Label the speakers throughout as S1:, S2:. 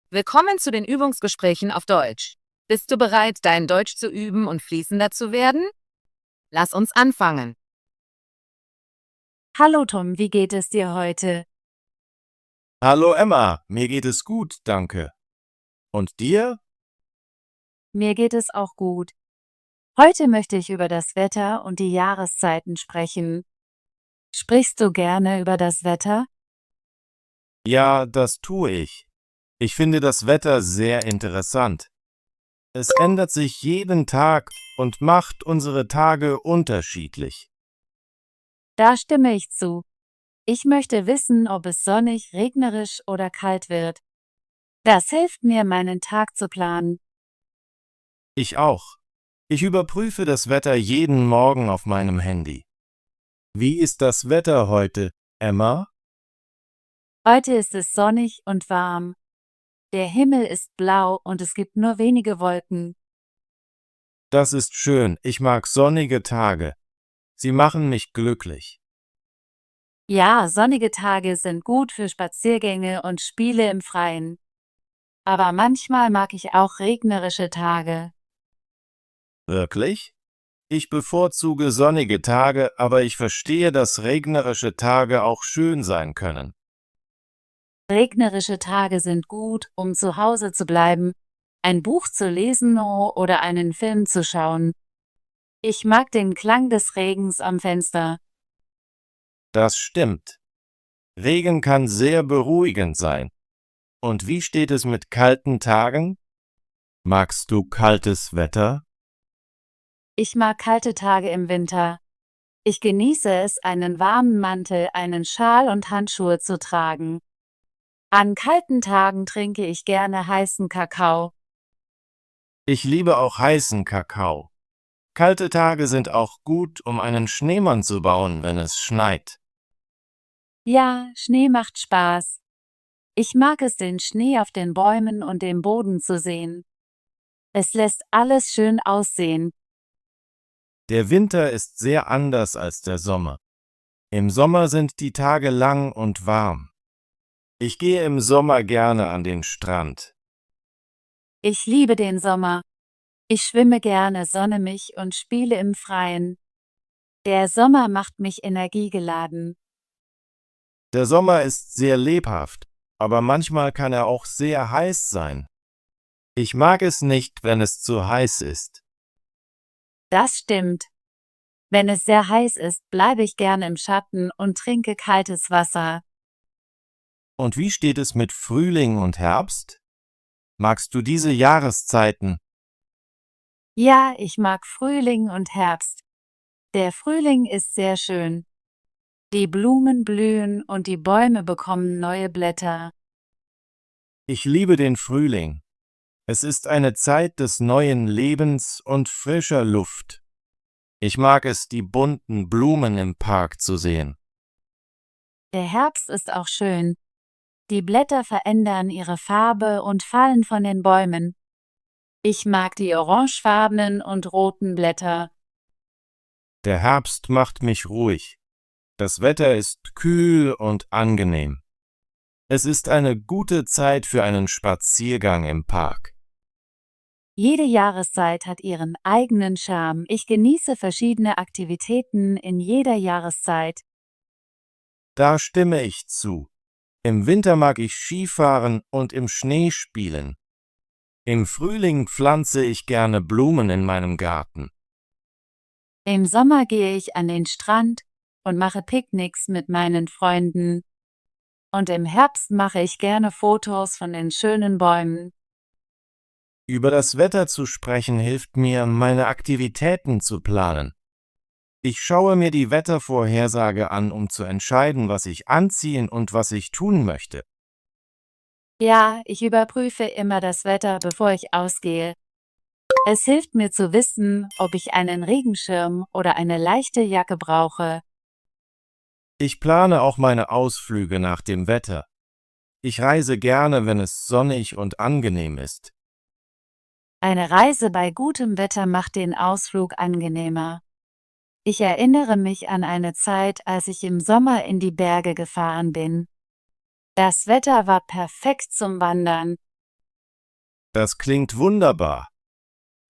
S1: Willkommen zu den Übungsgesprächen auf Deutsch. Bist du bereit, dein Deutsch zu üben und fließender zu werden? Lass uns anfangen.
S2: Hallo Tom, wie geht es dir heute?
S3: Hallo Emma, mir geht es gut, danke. Und dir?
S2: Mir geht es auch gut. Heute möchte ich über das Wetter und die Jahreszeiten sprechen. Sprichst du gerne über das Wetter?
S3: Ja, das tue ich. Ich finde das Wetter sehr interessant. Es ändert sich jeden Tag und macht unsere Tage unterschiedlich.
S2: Da stimme ich zu. Ich möchte wissen, ob es sonnig, regnerisch oder kalt wird. Das hilft mir, meinen Tag zu planen.
S3: Ich auch. Ich überprüfe das Wetter jeden Morgen auf meinem Handy. Wie ist das Wetter heute, Emma?
S2: Heute ist es sonnig und warm. Der Himmel ist blau und es gibt nur wenige Wolken.
S3: Das ist schön, ich mag sonnige Tage. Sie machen mich glücklich.
S2: Ja, sonnige Tage sind gut für Spaziergänge und Spiele im Freien. Aber manchmal mag ich auch regnerische Tage.
S3: Wirklich? Ich bevorzuge sonnige Tage, aber ich verstehe, dass regnerische Tage auch schön sein können.
S2: Regnerische Tage sind gut, um zu Hause zu bleiben, ein Buch zu lesen oder einen Film zu schauen. Ich mag den Klang des Regens am Fenster.
S3: Das stimmt. Regen kann sehr beruhigend sein. Und wie steht es mit kalten Tagen? Magst du kaltes Wetter?
S2: Ich mag kalte Tage im Winter. Ich genieße es, einen warmen Mantel, einen Schal und Handschuhe zu tragen. An kalten Tagen trinke ich gerne heißen Kakao.
S3: Ich liebe auch heißen Kakao. Kalte Tage sind auch gut, um einen Schneemann zu bauen, wenn es schneit.
S2: Ja, Schnee macht Spaß. Ich mag es, den Schnee auf den Bäumen und dem Boden zu sehen. Es lässt alles schön aussehen.
S3: Der Winter ist sehr anders als der Sommer. Im Sommer sind die Tage lang und warm. Ich gehe im Sommer gerne an den Strand.
S2: Ich liebe den Sommer. Ich schwimme gerne, sonne mich und spiele im Freien. Der Sommer macht mich energiegeladen.
S3: Der Sommer ist sehr lebhaft, aber manchmal kann er auch sehr heiß sein. Ich mag es nicht, wenn es zu heiß ist.
S2: Das stimmt. Wenn es sehr heiß ist, bleibe ich gerne im Schatten und trinke kaltes Wasser.
S3: Und wie steht es mit Frühling und Herbst? Magst du diese Jahreszeiten?
S2: Ja, ich mag Frühling und Herbst. Der Frühling ist sehr schön. Die Blumen blühen und die Bäume bekommen neue Blätter.
S3: Ich liebe den Frühling. Es ist eine Zeit des neuen Lebens und frischer Luft. Ich mag es, die bunten Blumen im Park zu sehen.
S2: Der Herbst ist auch schön. Die Blätter verändern ihre Farbe und fallen von den Bäumen. Ich mag die orangefarbenen und roten Blätter.
S3: Der Herbst macht mich ruhig. Das Wetter ist kühl und angenehm. Es ist eine gute Zeit für einen Spaziergang im Park.
S2: Jede Jahreszeit hat ihren eigenen Charme. Ich genieße verschiedene Aktivitäten in jeder Jahreszeit.
S3: Da stimme ich zu. Im Winter mag ich Skifahren und im Schnee spielen. Im Frühling pflanze ich gerne Blumen in meinem Garten.
S2: Im Sommer gehe ich an den Strand und mache Picknicks mit meinen Freunden. Und im Herbst mache ich gerne Fotos von den schönen Bäumen.
S3: Über das Wetter zu sprechen hilft mir, meine Aktivitäten zu planen. Ich schaue mir die Wettervorhersage an, um zu entscheiden, was ich anziehen und was ich tun möchte.
S2: Ja, ich überprüfe immer das Wetter, bevor ich ausgehe. Es hilft mir zu wissen, ob ich einen Regenschirm oder eine leichte Jacke brauche.
S3: Ich plane auch meine Ausflüge nach dem Wetter. Ich reise gerne, wenn es sonnig und angenehm ist.
S2: Eine Reise bei gutem Wetter macht den Ausflug angenehmer. Ich erinnere mich an eine Zeit, als ich im Sommer in die Berge gefahren bin. Das Wetter war perfekt zum Wandern.
S3: Das klingt wunderbar.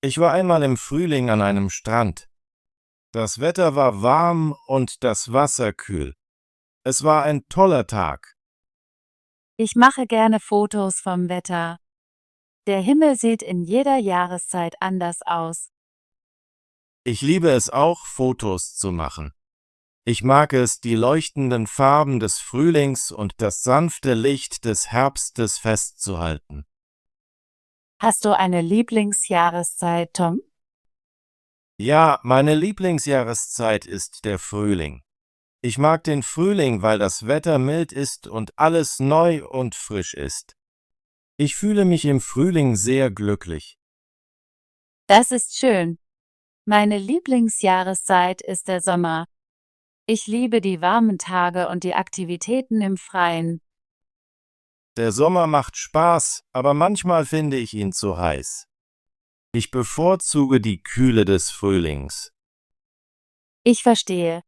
S3: Ich war einmal im Frühling an einem Strand. Das Wetter war warm und das Wasser kühl. Es war ein toller Tag.
S2: Ich mache gerne Fotos vom Wetter. Der Himmel sieht in jeder Jahreszeit anders aus.
S3: Ich liebe es auch, Fotos zu machen. Ich mag es, die leuchtenden Farben des Frühlings und das sanfte Licht des Herbstes festzuhalten.
S2: Hast du eine Lieblingsjahreszeit, Tom?
S3: Ja, meine Lieblingsjahreszeit ist der Frühling. Ich mag den Frühling, weil das Wetter mild ist und alles neu und frisch ist. Ich fühle mich im Frühling sehr glücklich.
S2: Das ist schön. Meine Lieblingsjahreszeit ist der Sommer. Ich liebe die warmen Tage und die Aktivitäten im Freien.
S3: Der Sommer macht Spaß, aber manchmal finde ich ihn zu heiß. Ich bevorzuge die Kühle des Frühlings.
S2: Ich verstehe.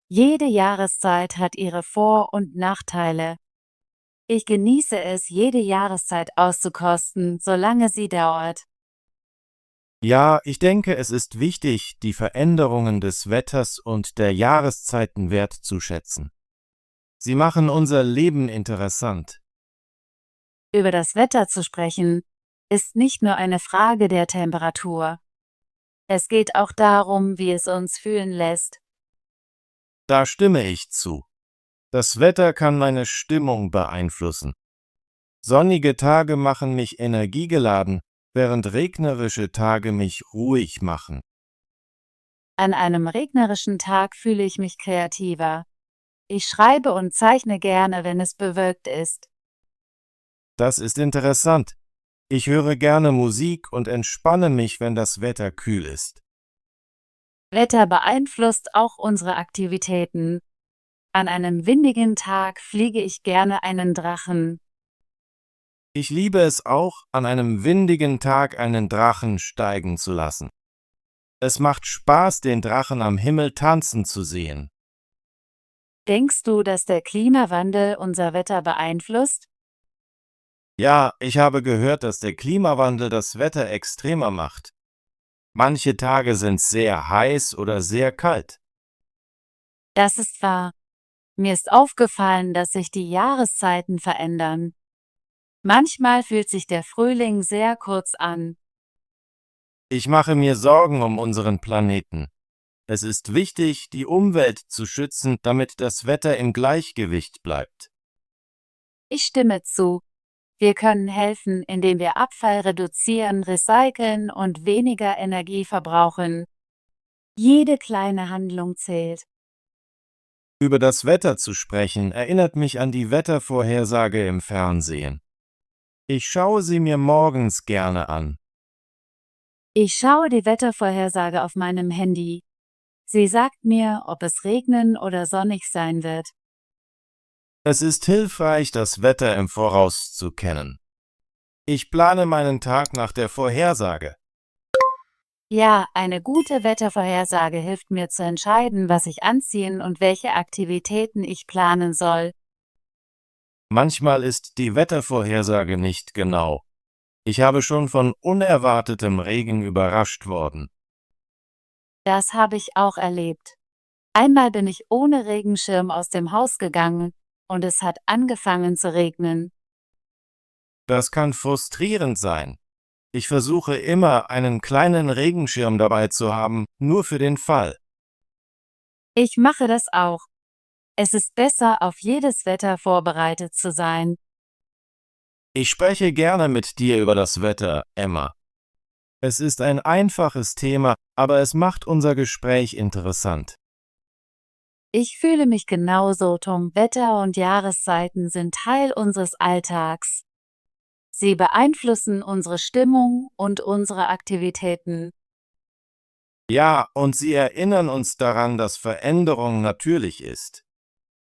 S2: Jede Jahreszeit hat ihre Vor- und Nachteile. Ich genieße es, jede Jahreszeit auszukosten, solange sie dauert.
S3: Ja, ich denke, es ist wichtig, die Veränderungen des Wetters und der Jahreszeiten wertzuschätzen. Sie machen unser Leben interessant.
S2: Über das Wetter zu sprechen, ist nicht nur eine Frage der Temperatur. Es geht auch darum, wie es uns fühlen lässt.
S3: Da stimme ich zu. Das Wetter kann meine Stimmung beeinflussen. Sonnige Tage machen mich energiegeladen, während regnerische Tage mich ruhig machen.
S2: An einem regnerischen Tag fühle ich mich kreativer. Ich schreibe und zeichne gerne, wenn es bewölkt ist.
S3: Das ist interessant. Ich höre gerne Musik und entspanne mich, wenn das Wetter kühl ist.
S2: Wetter beeinflusst auch unsere Aktivitäten. An einem windigen Tag fliege ich gerne einen Drachen.
S3: Ich liebe es auch, an einem windigen Tag einen Drachen steigen zu lassen. Es macht Spaß, den Drachen am Himmel tanzen zu sehen.
S2: Denkst du, dass der Klimawandel unser Wetter beeinflusst?
S3: Ja, ich habe gehört, dass der Klimawandel das Wetter extremer macht. Manche Tage sind sehr heiß oder sehr kalt.
S2: Das ist wahr. Mir ist aufgefallen, dass sich die Jahreszeiten verändern. Manchmal fühlt sich der Frühling sehr kurz an.
S3: Ich mache mir Sorgen um unseren Planeten. Es ist wichtig, die Umwelt zu schützen, damit das Wetter im Gleichgewicht bleibt.
S2: Ich stimme zu. Wir können helfen, indem wir Abfall reduzieren, recyceln und weniger Energie verbrauchen. Jede kleine Handlung zählt.
S3: Über das Wetter zu sprechen, erinnert mich an die Wettervorhersage im Fernsehen. Ich schaue sie mir morgens gerne an.
S2: Ich schaue die Wettervorhersage auf meinem Handy. Sie sagt mir, ob es regnen oder sonnig sein wird.
S3: Es ist hilfreich, das Wetter im Voraus zu kennen. Ich plane meinen Tag nach der Vorhersage.
S2: Ja, eine gute Wettervorhersage hilft mir zu entscheiden, was ich anziehen und welche Aktivitäten ich planen soll.
S3: Manchmal ist die Wettervorhersage nicht genau. Ich habe schon von unerwartetem Regen überrascht worden.
S2: Das habe ich auch erlebt. Einmal bin ich ohne Regenschirm aus dem Haus gegangen und es hat angefangen zu regnen.
S3: Das kann frustrierend sein. Ich versuche immer, einen kleinen Regenschirm dabei zu haben, nur für den Fall.
S2: Ich mache das auch. Es ist besser, auf jedes Wetter vorbereitet zu sein.
S3: Ich spreche gerne mit dir über das Wetter, Emma. Es ist ein einfaches Thema, aber es macht unser Gespräch interessant.
S2: Ich fühle mich genauso, Tom. Wetter und Jahreszeiten sind Teil unseres Alltags. Sie beeinflussen unsere Stimmung und unsere Aktivitäten.
S3: Ja, und sie erinnern uns daran, dass Veränderung natürlich ist.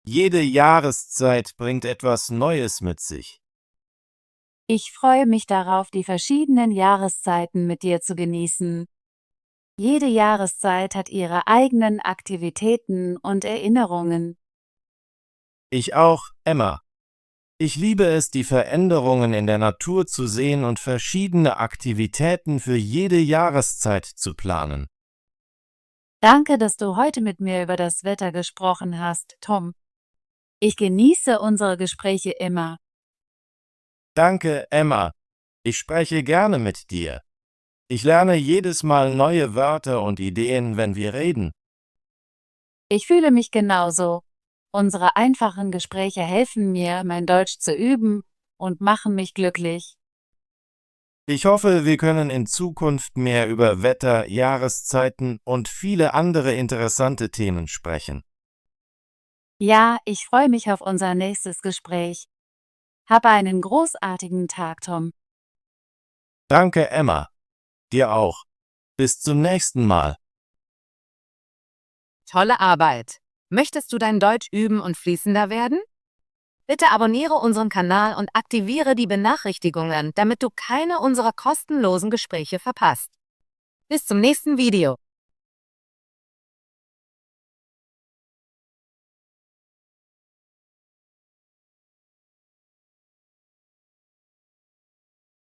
S3: Jede Jahreszeit bringt etwas Neues mit sich.
S2: Ich freue mich darauf, die verschiedenen Jahreszeiten mit dir zu genießen. Jede Jahreszeit hat ihre eigenen Aktivitäten und Erinnerungen.
S3: Ich auch, Emma. Ich liebe es, die Veränderungen in der Natur zu sehen und verschiedene Aktivitäten für jede Jahreszeit zu planen.
S2: Danke, dass du heute mit mir über das Wetter gesprochen hast, Tom. Ich genieße unsere Gespräche immer.
S3: Danke, Emma. Ich spreche gerne mit dir. Ich lerne jedes Mal neue Wörter und Ideen, wenn wir reden.
S2: Ich fühle mich genauso. Unsere einfachen Gespräche helfen mir, mein Deutsch zu üben und machen mich glücklich.
S3: Ich hoffe, wir können in Zukunft mehr über Wetter, Jahreszeiten und viele andere interessante Themen sprechen.
S2: Ja, ich freue mich auf unser nächstes Gespräch. Habe einen großartigen Tag, Tom.
S3: Danke, Emma. Dir auch. Bis zum nächsten Mal.
S1: Tolle Arbeit! Möchtest du dein Deutsch üben und fließender werden? Bitte abonniere unseren Kanal und aktiviere die Benachrichtigungen, damit du keine unserer kostenlosen Gespräche verpasst. Bis zum nächsten Video.